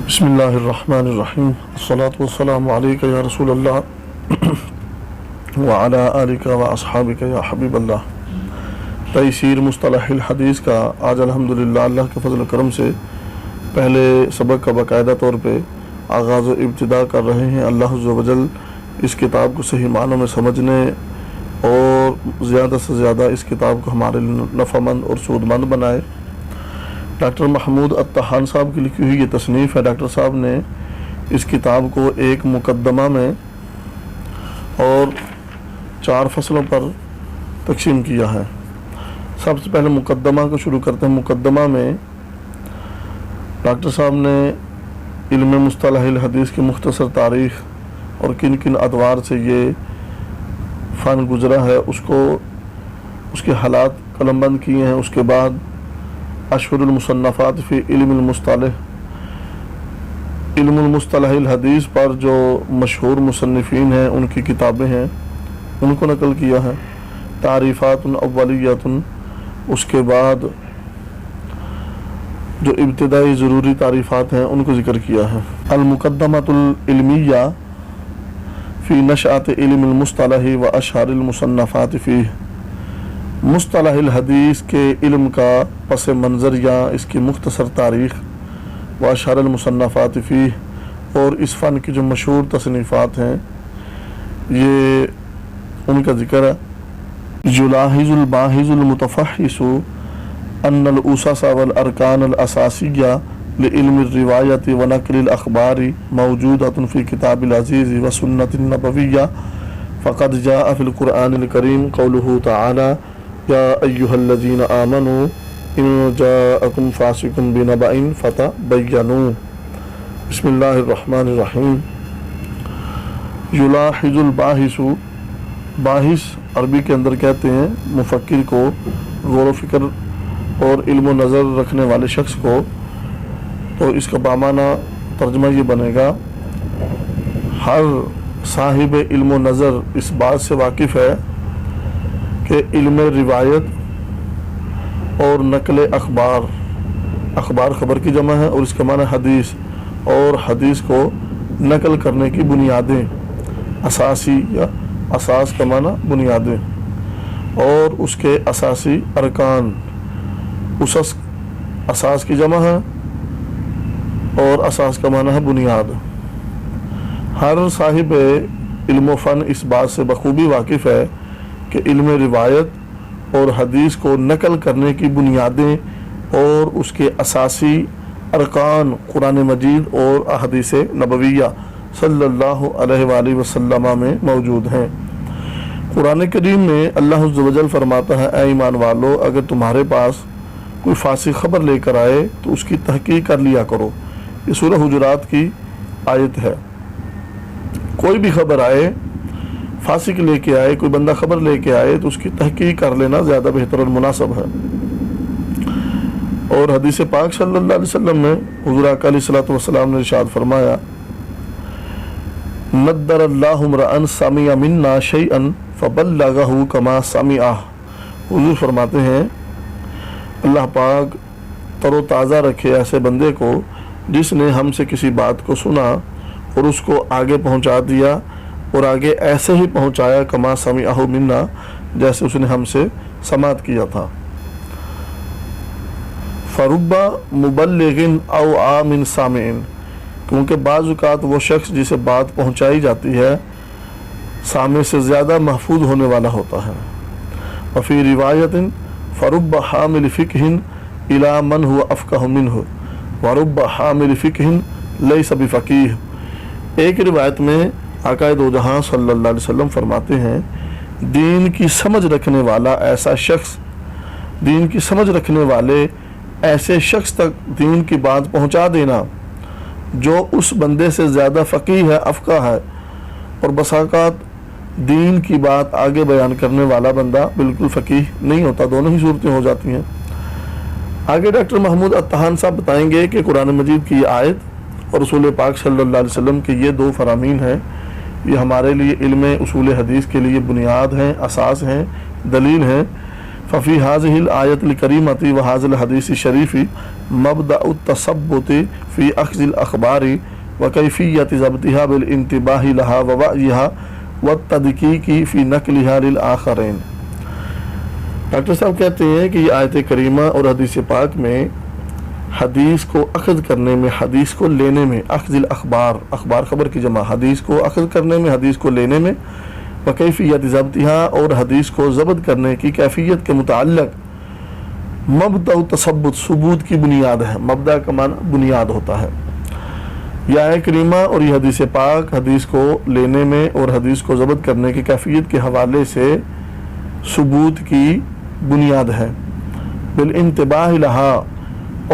بسم اللہ الرحمن الرحیم الصلاۃ والسلام علیک یا رسول اللہ وعلی آلک و اصحابک یا حبیب اللہ۔ تیسیر مصطلح الحدیث کا آج الحمدللہ اللہ کے فضل و کرم سے پہلے سبق کا باقاعدہ طور پہ آغاز و ابتدا کر رہے ہیں۔ اللہ عز و جل اس کتاب کو صحیح معنوں میں سمجھنے اور زیادہ سے زیادہ اس کتاب کو ہمارے نفع مند اور سود مند بنائے۔ ڈاکٹر محمود الطحان صاحب کی لکھی ہوئی یہ تصنیف ہے۔ ڈاکٹر صاحب نے اس کتاب کو ایک مقدمہ میں اور 4 فصلوں پر تقسیم کیا ہے۔ سب سے پہلے مقدمہ کو شروع کرتے ہیں۔ مقدمہ میں ڈاکٹر صاحب نے علم مصطلح الحدیث کی مختصر تاریخ اور کن کن ادوار سے یہ فن گزرا ہے اس کے حالات قلم بند کیے ہیں۔ اس کے بعد اشہر المصنفات فی علم المصطلح الحدیث پر جو مشہور مصنفین ہیں ان کی کتابیں ہیں ان کو نقل کیا ہے۔ تعریفات اولیات، اس کے بعد جو ابتدائی ضروری تعریفات ہیں ان کو ذکر کیا ہے۔ المقدمۃ العلمیہ فی نشأۃ علم المصطلح و اشہر المصنفات فیہ، مصطلح الحدیث کے علم کا پس منظر یا اس کی مختصر تاریخ، و اشہر المصنفات فیہ، اور اس فن کی جو مشہور تصنیفات ہیں یہ ان کا ذکر ہے۔ یلاحظ الباحث المتفحص ان الاسس والارکان الاساسیہ لعلم الروایت و نقل الاخبار موجودۃ فی کتاب العزیز و سنت النبویہ، فقد جاء فی القرآن الکریم قولہ تعالی یا ایہا الذین آمنوا ان جاءکم فاسق بنبأ فتبینوا۔ بسم اللہ الرحمن الرحیم۔ یلاحظ الباحث، باحث عربی کے اندر کہتے ہیں مفکر کو، غور و فکر اور علم و نظر رکھنے والے شخص کو، تو اس کا بامعنی ترجمہ یہ بنے گا ہر صاحب علم و نظر اس بات سے واقف ہے کہ علم روایت اور نقل اخبار خبر کی جمع ہے اور اس کا معنی حدیث، اور حدیث کو نقل کرنے کی بنیادیں، اساسی یا اساس کا معنی بنیادیں، اور اس کے اساسی ارکان، اسس اساس کی جمع ہے اور اساس کا معنی ہے بنیاد۔ ہر صاحب علم و فن اس بات سے بخوبی واقف ہے کہ علم روایت اور حدیث کو نقل کرنے کی بنیادیں اور اس کے اساسی ارکان قرآن مجید اور احادیث نبویہ صلی اللہ علیہ وآلہ وسلم میں موجود ہیں۔ قرآن کریم میں اللہ عز و جل فرماتا ہے، اے ایمان والو، اگر تمہارے پاس کوئی فاسق خبر لے کر آئے تو اس کی تحقیق کر لیا کرو۔ یہ سورہ حجرات کی آیت ہے۔ کوئی بھی خبر آئے، فاسق لے کے آئے، کوئی بندہ خبر لے کے آئے تو اس کی تحقیق کر لینا زیادہ بہتر اور مناسب ہے۔ اور حدیث پاک صلی اللہ علیہ وسلم میں حضور آقا علیہ الصلوۃ والسلام نے ارشاد فرمایا، نَدَّرَ اللَّهُ امْرَأً سَمِعَ مِنَّا شَيْئًا فَبَلَّغَهُ كَمَا سَمِعَهُ۔ حضور فرماتے ہیں اللہ پاک تر و تازہ رکھے ایسے بندے کو جس نے ہم سے کسی بات کو سنا اور اس کو آگے پہنچا دیا، اور آگے ایسے ہی پہنچایا کما سمعہ منا، جیسے اس نے ہم سے سماعت کیا تھا۔ فرب مبلغ او عام سامع، کیونکہ بعض اوقات وہ شخص جسے بات پہنچائی جاتی ہے سامع سے زیادہ محفوظ ہونے والا ہوتا ہے۔ وفی روایت فرب حامل فقہ الی من هو افقہ منہ ورب حامل فقہ لیس بفقیہ۔ ایک روایت میں آقا دو جہاں صلی اللہ علیہ وسلم فرماتے ہیں، دین کی سمجھ رکھنے والا ایسا شخص، دین کی سمجھ رکھنے والے ایسے شخص تک دین کی بات پہنچا دینا جو اس بندے سے زیادہ فقیہ ہے، افقہ ہے، اور بس اوقات دین کی بات آگے بیان کرنے والا بندہ بالکل فقیہ نہیں ہوتا، دونوں ہی صورتیں ہو جاتی ہیں۔ آگے ڈاکٹر محمود الطحان صاحب بتائیں گے کہ قرآن مجید کی یہ آیت اور رسول پاک صلی اللہ علیہ وسلم کے یہ 2 فرامین ہیں، یہ ہمارے لیے علم اصول حدیث کے لیے بنیاد ہیں، اساس ہیں، دلیل ہیں ففی هذه الآیت الکریمۃ و هذا الحدیث الشریف مبدأ التثبت فی اخذ الاخبار و کیفیت ضبطها بالانتباہ لها و وعیها والتدقیق فی نقلها للآخرین۔ ڈاکٹر صاحب کہتے ہیں کہ یہ آیت کریمہ اور حدیث پاک میں حدیث کو اخذ کرنے میں، حدیث کو لینے میں، اخذ الاخبار، اخبار خبر کی جمع، حدیث کو اخذ کرنے میں، حدیث کو لینے میں، وکیفیت ضبطها اور حدیث کو ضبط کرنے کی کیفیت کے متعلق مبدأ تثبت، ثبوت کی بنیاد ہے۔ مبدأ کا معنی بنیاد ہوتا ہے۔ یہ آیت کریمہ اور یہ حدیث پاک حدیث کو لینے میں اور حدیث کو ضبط کرنے کی کیفیت کے حوالے سے ثبوت کی بنیاد ہے۔ بالانتباہ لہا،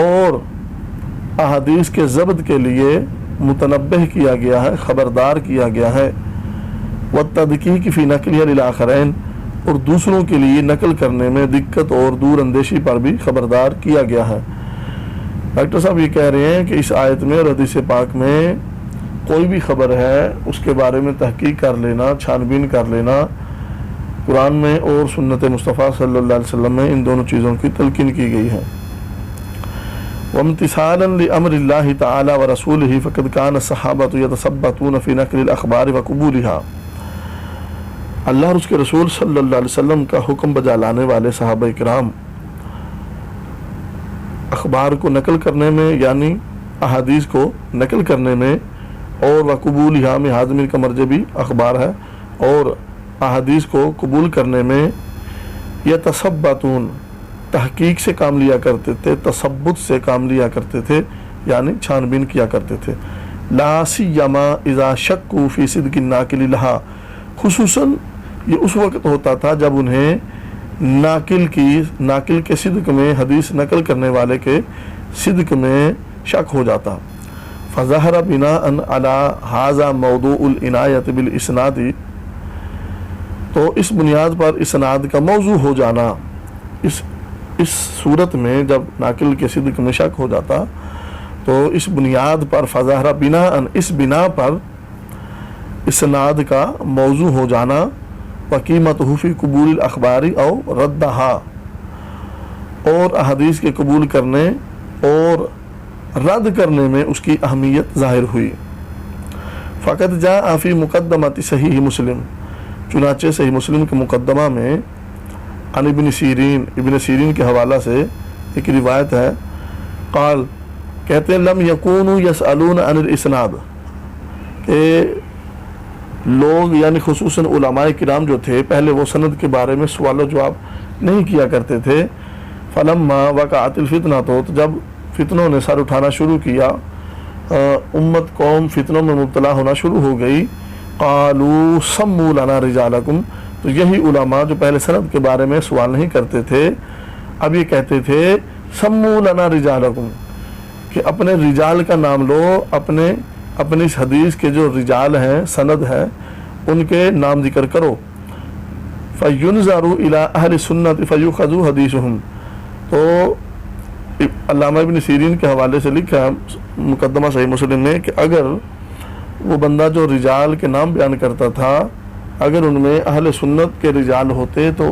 اور احادیث کے ضبط کے لیے متنبہ کیا گیا ہے، خبردار کیا گیا ہے۔ والتدقیق فی نقلها للآخرین، اور دوسروں کے لیے نقل کرنے میں دقت اور دور اندیشی پر بھی خبردار کیا گیا ہے۔ ڈاکٹر صاحب یہ کہہ رہے ہیں کہ اس آیت میں اور حدیث پاک میں کوئی بھی خبر ہے اس کے بارے میں تحقیق کر لینا، چھان بین کر لینا، قرآن میں اور سنت مصطفیٰ صلی اللہ علیہ وسلم میں ان دونوں چیزوں کی تلقین کی گئی ہے۔ وامتثالا لامر اللہ تعالی ورسولہ فقد کان الصحابۃ یتثبتون فی نقل الاخبار وقبولها۔ اللہ اور اس کے رسول صلی اللہ علیہ وسلم کا حکم بجا لانے والے صحابہ کرام اخبار کو نقل کرنے میں، یعنی احادیث کو نقل کرنے میں، اور وقبولها میں حاضمین کا مرجع بھی اخبار ہے، اور احادیث کو قبول کرنے میں یتثبتون تحقیق سے کام لیا کرتے تھے، تثبت سے کام لیا کرتے تھے، یعنی چھان بین کیا کرتے تھے۔ لا سیما اذا شکوا فی صدق الناقل لها، خصوصاً یہ اس وقت ہوتا تھا جب انہیں ناقل کے صدق میں، حدیث نقل کرنے والے کے صدق میں شک ہو جاتا۔ فظہر بناء علی ھذا موضوع العنایۃ بالاسناد، تو اس بنیاد پر اسناد کا موضوع ہو جانا، اس صورت میں جب ناقل کے صدق میں شک ہو جاتا تو اس بنیاد پر فظاہر بناء، اس بنا پر اسناد کا موضوع ہو جانا، وقیمتہ فی قبول الاخبار او ردہا، اور احادیث کے قبول کرنے اور رد کرنے میں اس کی اہمیت ظاہر ہوئی۔ فقط جاء فی مقدمۃ صحیح مسلم، چنانچہ صحیح مسلم کے مقدمہ میں عن ابن سیرین کے حوالہ سے ایک روایت ہے، قال، کہتے ہیں لم یکونوا یسألون عن الاسناد، کہ لوگ یعنی خصوصاً علماء کرام جو تھے پہلے وہ سند کے بارے میں سوال و جواب نہیں کیا کرتے تھے۔ فلما وقعت الفتنہ، تو جب فتنوں نے سر اٹھانا شروع کیا، امت قوم فتنوں میں مبتلا ہونا شروع ہو گئی، قالوا سموا لنا رجالکم، تو یہی علماء جو پہلے سند کے بارے میں سوال نہیں کرتے تھے اب یہ کہتے تھے سموا لنا رجالکم، کہ اپنے رجال کا نام لو، اپنے اس حدیث کے جو رجال ہیں، سند ہے، ان کے نام ذکر کرو۔ فَيُنْظَرُ إِلَىٰ أَهْلِ السُّنَّةِ فَيُؤْخَذُ حَدِيثُهُمْ، تو علامہ ابن سیرین کے حوالے سے لکھا ہے مقدمہ صحیح مسلم میں کہ اگر وہ بندہ جو رجال کے نام بیان کرتا تھا اگر ان میں اہل سنت کے رجال ہوتے تو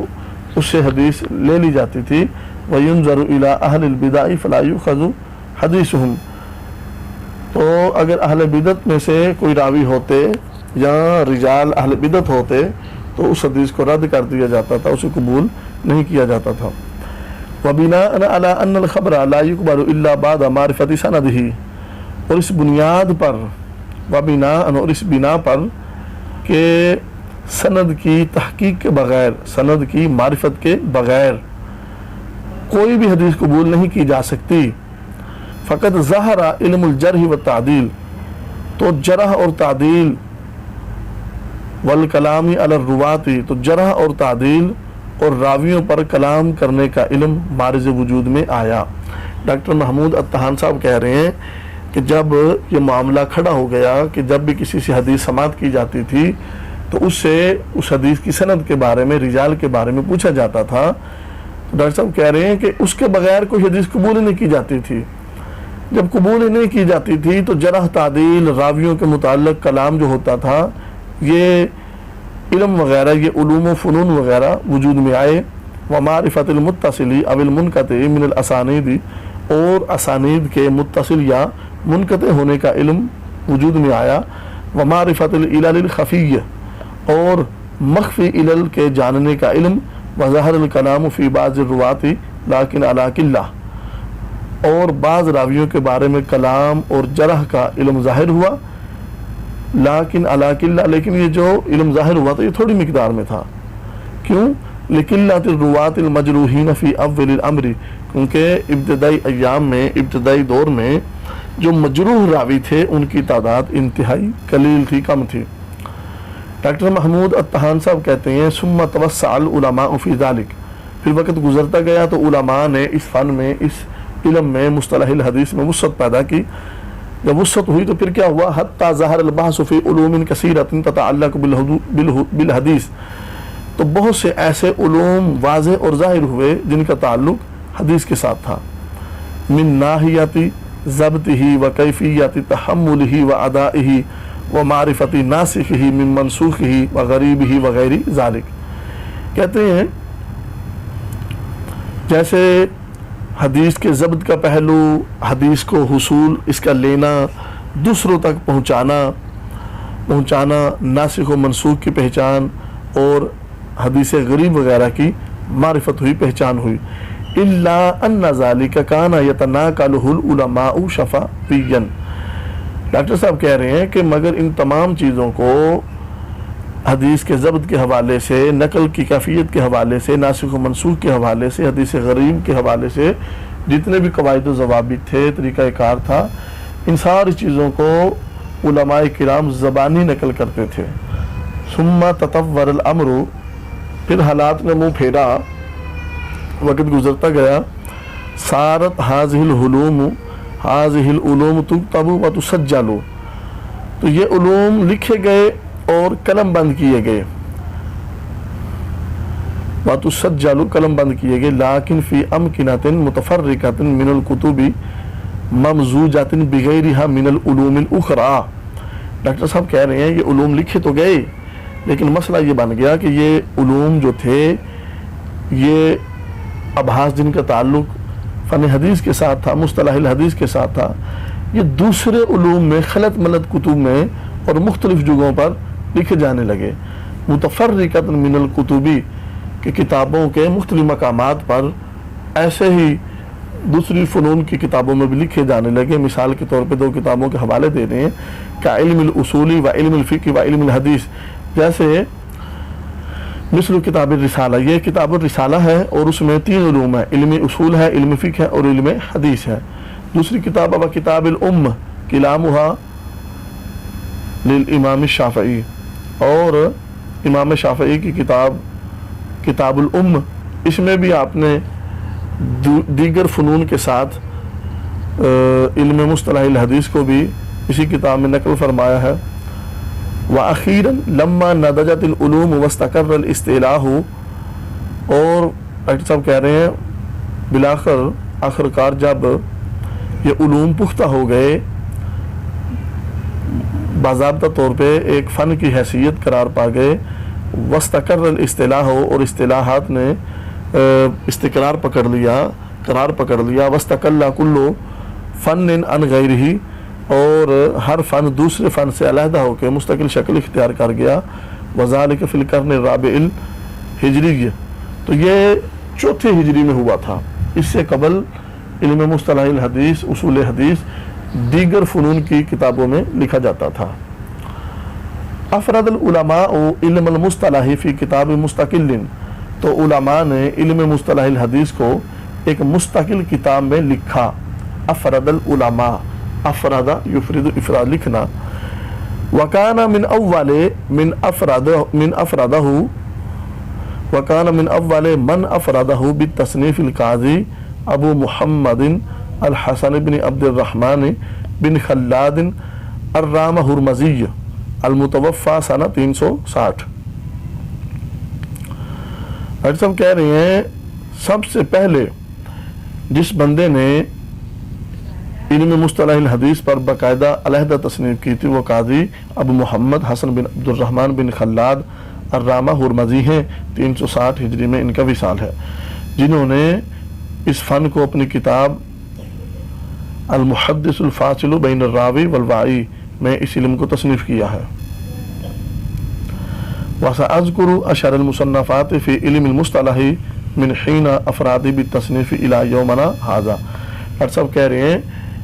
اس سے حدیث لے لی جاتی تھی۔ وَيُنْظَرُ إِلَىٰ أَهْلِ الْبِدَعِ فَلَا يُؤْخَذُ حَدِيثُهُمْ، تو اگر اہل بدعت میں سے کوئی راوی ہوتے یا رجال اہل بدعت ہوتے تو اس حدیث کو رد کر دیا جاتا تھا، اسے قبول نہیں کیا جاتا تھا۔ وَبِنَاءً عَلَىٰ أَنَّ الْخَبْرَ لَا يُقْبَلُ إِلَّا بَعْدَ مَعْرِفَةِ سَنَدِهِ، اور اس بنیاد پر، وَبِنَاءً، اور اس بنا پر کہ سند کی تحقیق کے بغیر، سند کی معرفت کے بغیر کوئی بھی حدیث قبول نہیں کی جا سکتی۔ فقط ظہر علم الجرح والتعدیل، تو جرح اور تعدیل، والکلامی علی الرواۃ، تو جرح اور تعدیل اور راویوں پر کلام کرنے کا علم معرض وجود میں آیا۔ ڈاکٹر محمود اتحان صاحب کہہ رہے ہیں کہ جب یہ معاملہ کھڑا ہو گیا کہ جب بھی کسی سے حدیث سماعت کی جاتی تھی تو اس سے اس حدیث کی سند کے بارے میں، رجال کے بارے میں پوچھا جاتا تھا، تو ڈاکٹر صاحب کہہ رہے ہیں کہ اس کے بغیر کوئی حدیث قبول نہیں کی جاتی تھی۔ جب قبول نہیں کی جاتی تھی تو جرح تعدیل، راویوں کے متعلق کلام جو ہوتا تھا، یہ علم وغیرہ، یہ علوم و فنون وغیرہ وجود میں آئے، و معرفت المتصلی او المنقطع من الاسانید، اور اسانید کے متصل یا منقطع ہونے کا علم وجود میں آیا، و معرفت العلل الخفیہ، اور مخفی علل کے جاننے کا علم، و ظہر الکلام فی بعض الرواۃ لیکن علی قلہ، اور بعض راویوں کے بارے میں کلام اور جرح کا علم ظاہر ہوا، لیکن علی قلہ، لیکن یہ جو علم ظاہر ہوا تو یہ تھوڑی مقدار میں تھا. کیوں؟ لقلۃ الرواۃ المجروحین فی اول الامر، کیونکہ ابتدائی ایام میں، ابتدائی دور میں جو مجروح راوی تھے ان کی تعداد انتہائی قلیل تھی، کم تھی. ڈاکٹر محمود الطحان صاحب کہتے ہیں ثم توسع العلماء فی ذلک، پھر وقت گزرتا گیا تو علماء نے اس فن میں، اس علم میں، مصطلح الحدیث میں وسعت پیدا کی. جب وسعت ہوئی تو پھر کیا ہوا؟ حتی ظہر البحث فی علوم کثیرۃ تتعلق بالحدیث، تو بہت سے ایسے علوم واضح اور ظاہر ہوئے جن کا تعلق حدیث کے ساتھ تھا. من ناحیت ضبطہ و کیفیت تحملہ و ادائہ و معرفت ناسخہ من منسوخہ و غریبہ وغیر ذالک. کہتے ہیں جیسے حدیث کے ضبط کا پہلو، حدیث کو حصول، اس کا لینا، دوسروں تک پہنچانا، ناسخ و منسوخ کی پہچان، اور حدیث غریب وغیرہ کی معرفت ہوئی، پہچان ہوئی. الا ان ذلک کان یتناقلہ العلماء شفافیا. ڈاکٹر صاحب کہہ رہے ہیں کہ مگر ان تمام چیزوں کو حدیث کے ضبط کے حوالے سے، نقل کی کیفیت کے حوالے سے، ناسخ و منسوخ کے حوالے سے، حدیث غریب کے حوالے سے، جتنے بھی قواعد و ضوابط تھے، طریقہ کار تھا، ان ساری چیزوں کو علماء کرام زبانی نقل کرتے تھے. ثم تطور الامر، پھر حالات نے منہ پھیرا، وقت گزرتا گیا. صارت هذه العلوم تكتب وتسجل، تو یہ علوم لکھے گئے اور قلم بند کیے گئے، وتسجل، قلم بند کیے گئے. لیکن فی امکنۃ متفرقۃ من الکتب ممزوجۃ بغیرها من العلوم الاخرى. ڈاکٹر صاحب کہہ رہے ہیں یہ علوم لکھے تو گئے، لیکن مسئلہ یہ بن گیا کہ یہ علوم جو تھے، یہ ابحاث جن کا تعلق فن حدیث کے ساتھ تھا، مصطلح الحدیث کے ساتھ تھا، یہ دوسرے علوم میں، خلط ملط کتب میں اور مختلف جگہوں پر لکھے جانے لگے. متفرقۃ من الکتبی، کہ کتابوں کے مختلف مقامات پر ایسے ہی دوسری فنون کی کتابوں میں بھی لکھے جانے لگے. مثال کے طور پہ دو کتابوں کے حوالے دے رہے ہیں کہ علم الاصولی و علم الفقہ و علم الحدیث. جیسے مثل کتاب الرسالہ، یہ کتاب الرسالہ ہے اور اس میں 3 علوم ہیں، علم اصول ہے، علم فقہ ہے اور علم حدیث ہے. دوسری کتاب اب کتاب الام کلامھا للامام الشافعی، اور امام شافعی کی کتاب الام، اس میں بھی آپ نے دیگر فنون کے ساتھ علم مصطلح الحدیث کو بھی اسی کتاب میں نقل فرمایا ہے. وَأَخِيرًا لَمَّا نَضَجَتِ الْعُلُومُ وَاسْتَقَرَّ الْإِسْتِلَاحُ، اور ڈاکٹر صاحب کہہ رہے ہیں آخرکار جب یہ علوم پختہ ہو گئے، باضابطہ طور پہ ایک فن کی حیثیت قرار پا گئے، وَاسْتَقَرَّ الْإِسْتِلَاحُ، اور اصطلاحات نے استقرار پکڑ لیا، قرار پکڑ لیا. وَاسْتَقَلَّ كُلُّ فَنٍ عَنْ غَيْرِهِ، اور ہر فن دوسرے فن سے علیحدہ ہو کے مستقل شکل اختیار کر گیا. وذالک فی القرن الرابع الہجری، تو یہ 4 ہجری میں ہوا تھا. اس سے قبل علم مصطلح الحدیث، اصول حدیث دیگر فنون کی کتابوں میں لکھا جاتا تھا. افراد العلماء علم المصطلح فی کتاب مستقل، تو علماء نے علم مصطلح الحدیث کو ایک مستقل کتاب میں لکھا. افراد العلماء، افراد یفرد، افراد لکھنا. وکان من اول من افرادہ بالتصنیف القاضی ابو محمد الحسن بن عبد الرحمن بن خلاد الرام ہرمزی المتوفى سنہ 360. ڈاکٹر صاحب کہہ رہے ہیں سب سے پہلے جس بندے نے علم مصطلح الحدیث پر باقاعدہ علیحدہ تصنیف کی تھی وہ قاضی ابو محمد حسن بن عبد الرحمن بن خلاد الرامہ ہرمزی ہیں، 360 ہجری میں ان کا وصال ہے، جنہوں نے اس فن کو اپنی کتاب المحدث الفاصل بین الراوی والوائی میں اس علم کو تصنیف کیا ہے۔ وَسَأَذْكُرُ أَشْهَرَ الْمُصَنَّفَاتِ فِي عِلْمِ الْمُصْطَلَحِ مِنْ حِينَ أَفْرَادِ بِالتَّصْنِيفِ إِلَى يَوْمِنَا هَذَا۔ ڈاکٹر صاحب کہہ رہے ہیں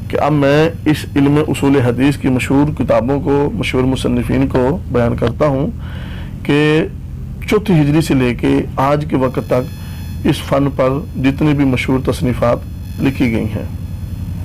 کہ اب میں اس علم اصول حدیث کی مشہور کتابوں کو، مشہور مصنفین کو بیان کرتا ہوں کہ چوتھی ہجری سے لے کے آج کے وقت تک اس فن پر جتنی بھی مشہور تصنیفات لکھی گئی ہیں۔